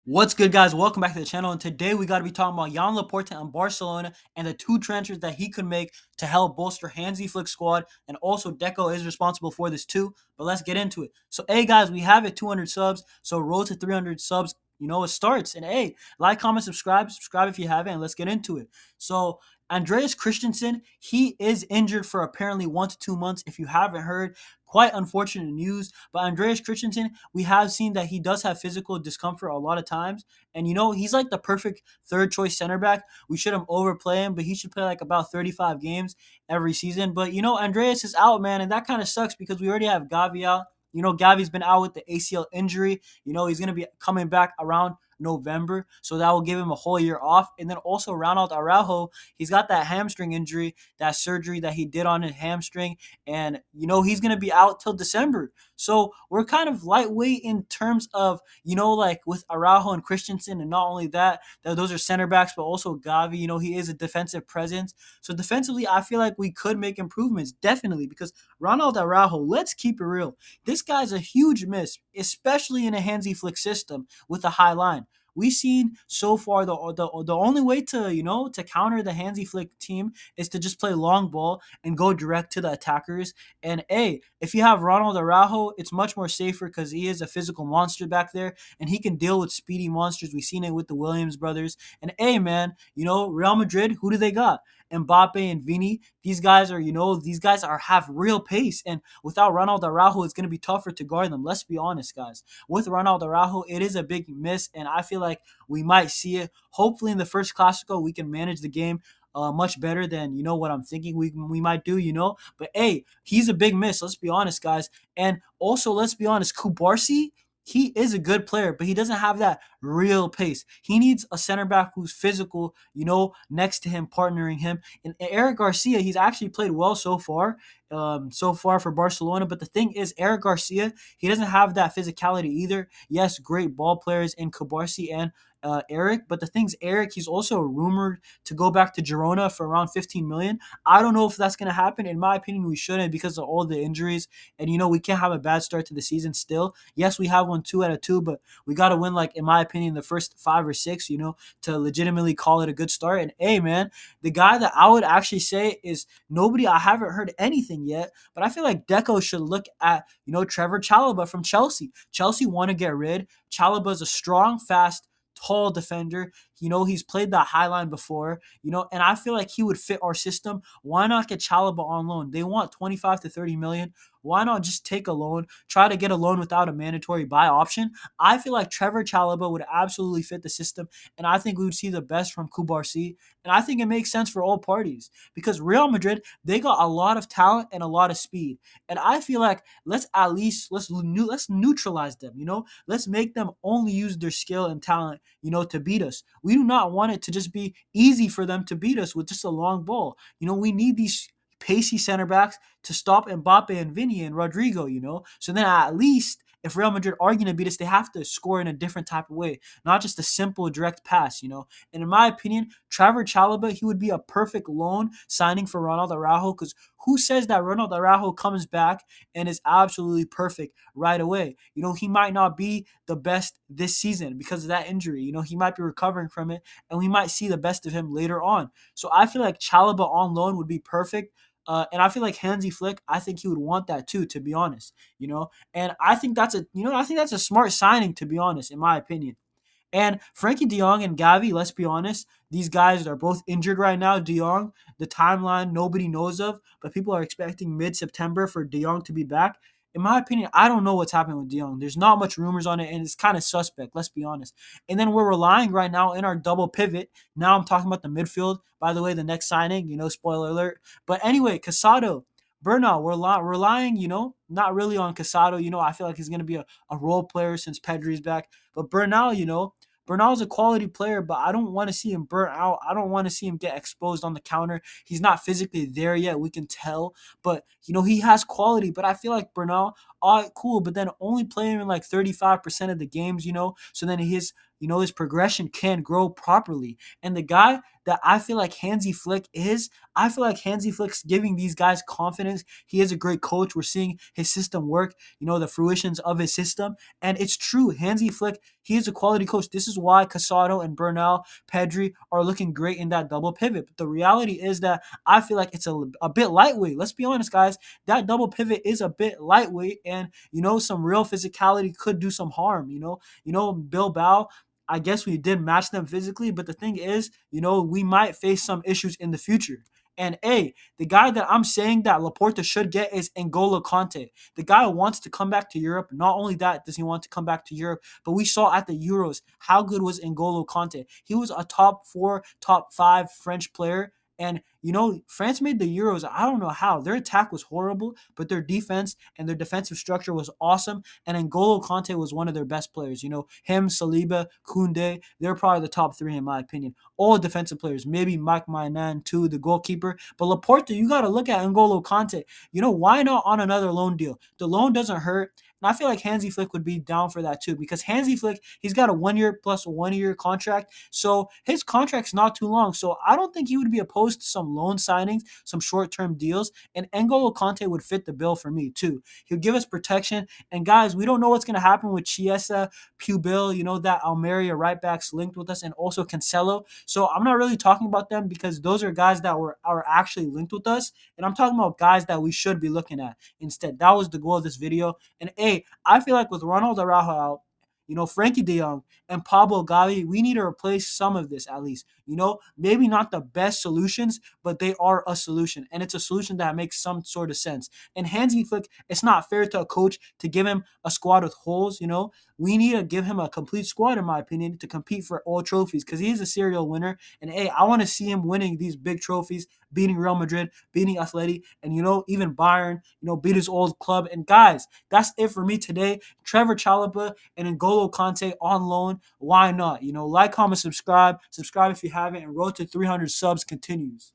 What's good, guys? Welcome back to the channel. And today we got to be talking about Jan Laporta and Barcelona and the two transfers that he could make to help bolster Hansi Flick's squad. And also, DECO is responsible for this too. But let's get into it. So, hey, guys, we have it 200 subs. So, road to 300 subs. It starts. And hey, like, comment, subscribe if you haven't. And let's get into it. So, Andreas Christensen, he is injured for apparently 1 to 2 months. If you haven't heard, quite unfortunate news. But Andreas Christensen, we have seen that he does have physical discomfort a lot of times. And he's like the perfect third choice center back. We shouldn't overplay him, but he should play like about 35 games every season. But Andreas is out, man, and that kind of sucks because we already have Gavi out. Gavi's been out with the ACL injury. He's going to be coming back around November, so that will give him a whole year off. And then also Ronald Araujo, he's got that hamstring injury, that surgery that he did on his hamstring, and he's gonna be out till December. So we're kind of lightweight in terms of like with Araujo and Christensen, and not only that, those are center backs, but also Gavi. He is a defensive presence. So defensively, I feel like we could make improvements definitely because Ronald Araujo. Let's keep it real. This guy's a huge miss, especially in a Hansi Flick system with a high line. We've seen so far the only way to counter the Hansi Flick team is to just play long ball and go direct to the attackers. And hey, if you have Ronald Araujo, it's much more safer because he is a physical monster back there and he can deal with speedy monsters. We've seen it with the Williams brothers. And hey, man, Real Madrid, who do they got? Mbappe and Vini, these guys have real pace, and without Ronald Araujo, it's gonna be tougher to guard them. Let's be honest, guys. With Ronald Araujo, it is a big miss, and I feel like we might see it. Hopefully, in the first Clasico, we can manage the game much better than what I'm thinking we might do. But hey, he's a big miss. Let's be honest, guys. And also, let's be honest, Kubarsi. He is a good player, but he doesn't have that real pace. He needs a center back who's physical, next to him, partnering him. And Eric Garcia, he's actually played well so far for Barcelona. But the thing is, Eric Garcia, he doesn't have that physicality either. Yes, great ball players in Kubarsi and Eric, but the thing's Eric, he's also rumored to go back to Girona for around 15 million. I don't know if that's going to happen. In my opinion, we shouldn't because of all the injuries. And we can't have a bad start to the season still. Yes, we have won 2 out of 2, but we got to win, like, in my opinion, the first 5 or 6, to legitimately call it a good start. And hey, man, the guy that I would actually say is nobody, I haven't heard anything yet, but I feel like Deco should look at, Trevor Chala from Chelsea. Chelsea want to get rid. Chalobah's a strong, fast, tall defender. He's played that high line before, and I feel like he would fit our system. Why not get Chalobah on loan? They want 25 to 30 million. Why not just take a loan, try to get a loan without a mandatory buy option? I feel like Trevor Chalobah would absolutely fit the system, and I think we would see the best from Kubarsi. And I think it makes sense for all parties because Real Madrid, they got a lot of talent and a lot of speed. And I feel like let's neutralize them, Let's make them only use their skill and talent, to beat us. We do not want it to just be easy for them to beat us with just a long ball. We need these pacey center backs to stop Mbappe and Vinny and Rodrigo, So then at least if Real Madrid are going to beat us, they have to score in a different type of way, not just a simple direct pass. And in my opinion, Trevor Chalobah, he would be a perfect loan signing for Ronald Araujo because who says that Ronald Araujo comes back and is absolutely perfect right away? He might not be the best this season because of that injury. He might be recovering from it, and we might see the best of him later on. So I feel like Chalobah on loan would be perfect. And I feel like Hansi Flick, I think he would want that too, to be honest. And I think that's a smart signing, to be honest, in my opinion. And Frankie De Jong and Gavi, let's be honest, these guys are both injured right now. De Jong, the timeline nobody knows of, but people are expecting mid-September for De Jong to be back. In my opinion, I don't know what's happening with De Jong. There's not much rumors on it, and it's kind of suspect, let's be honest. And then we're relying right now in our double pivot. Now I'm talking about the midfield. By the way, the next signing, spoiler alert. But anyway, Casado, Bernal, we're relying, not really on Casado. I feel like he's going to be a role player since Pedri's back. But Bernal, Bernal's a quality player, but I don't want to see him burn out. I don't want to see him get exposed on the counter. He's not physically there yet. We can tell. But, he has quality. But I feel like Bernal, all right, cool, but then only play him in like 35% of the games, So then his his progression can grow properly. And the guy that I feel like Hansi Flick is, I feel like Hansi Flick's giving these guys confidence. He is a great coach. We're seeing his system work, the fruitions of his system. And it's true. Hansi Flick, he is a quality coach. This is why Casado and Bernal, Pedri are looking great in that double pivot. But the reality is that I feel like it's a bit lightweight. Let's be honest, guys. That double pivot is a bit lightweight, and some real physicality could do some harm. Bilbao, I guess we did match them physically, but the thing is, we might face some issues in the future. And the guy that I'm saying that Laporta should get is Angolo Kante. The guy wants to come back to Europe. Not only that does he want to come back to Europe, but we saw at the Euros how good was Angolo Kante. He was a top 4, top 5 French player. And, France made the Euros. I don't know how. Their attack was horrible, but their defense and their defensive structure was awesome. And N'Golo Kante was one of their best players. Him, Saliba, Koundé, they're probably the top 3 in my opinion. All defensive players. Maybe Mike Mainan too, the goalkeeper. But Laporta, you got to look at N'Golo Kante. Why not on another loan deal? The loan doesn't hurt. And I feel like Hansi Flick would be down for that too, because Hansi Flick, he's got a 1 year plus 1 year contract. So his contract's not too long. So I don't think he would be opposed to some loan signings, some short-term deals. And N'Golo Kante would fit the bill for me too. He'll give us protection. And guys, we don't know what's going to happen with Chiesa, Pubil, that Almeria right backs linked with us, and also Cancelo. So I'm not really talking about them because those are guys that are actually linked with us. And I'm talking about guys that we should be looking at instead. That was the goal of this video. And I feel like with Ronald Araujo out, Frankie De Jong and Pablo Gabi, we need to replace some of this at least. Maybe not the best solutions, but they are a solution. And it's a solution that makes some sort of sense. And Hansi Flick, it's not fair to a coach to give him a squad with holes. We need to give him a complete squad, in my opinion, to compete for all trophies because he is a serial winner. And I want to see him winning these big trophies, beating Real Madrid, beating Atleti, and even Bayern, beat his old club. And guys, that's it for me today. Trevor Chala and N'Golo Kante on loan. Why not? Like, comment, subscribe. Subscribe if you haven't. And road to 300 subs continues.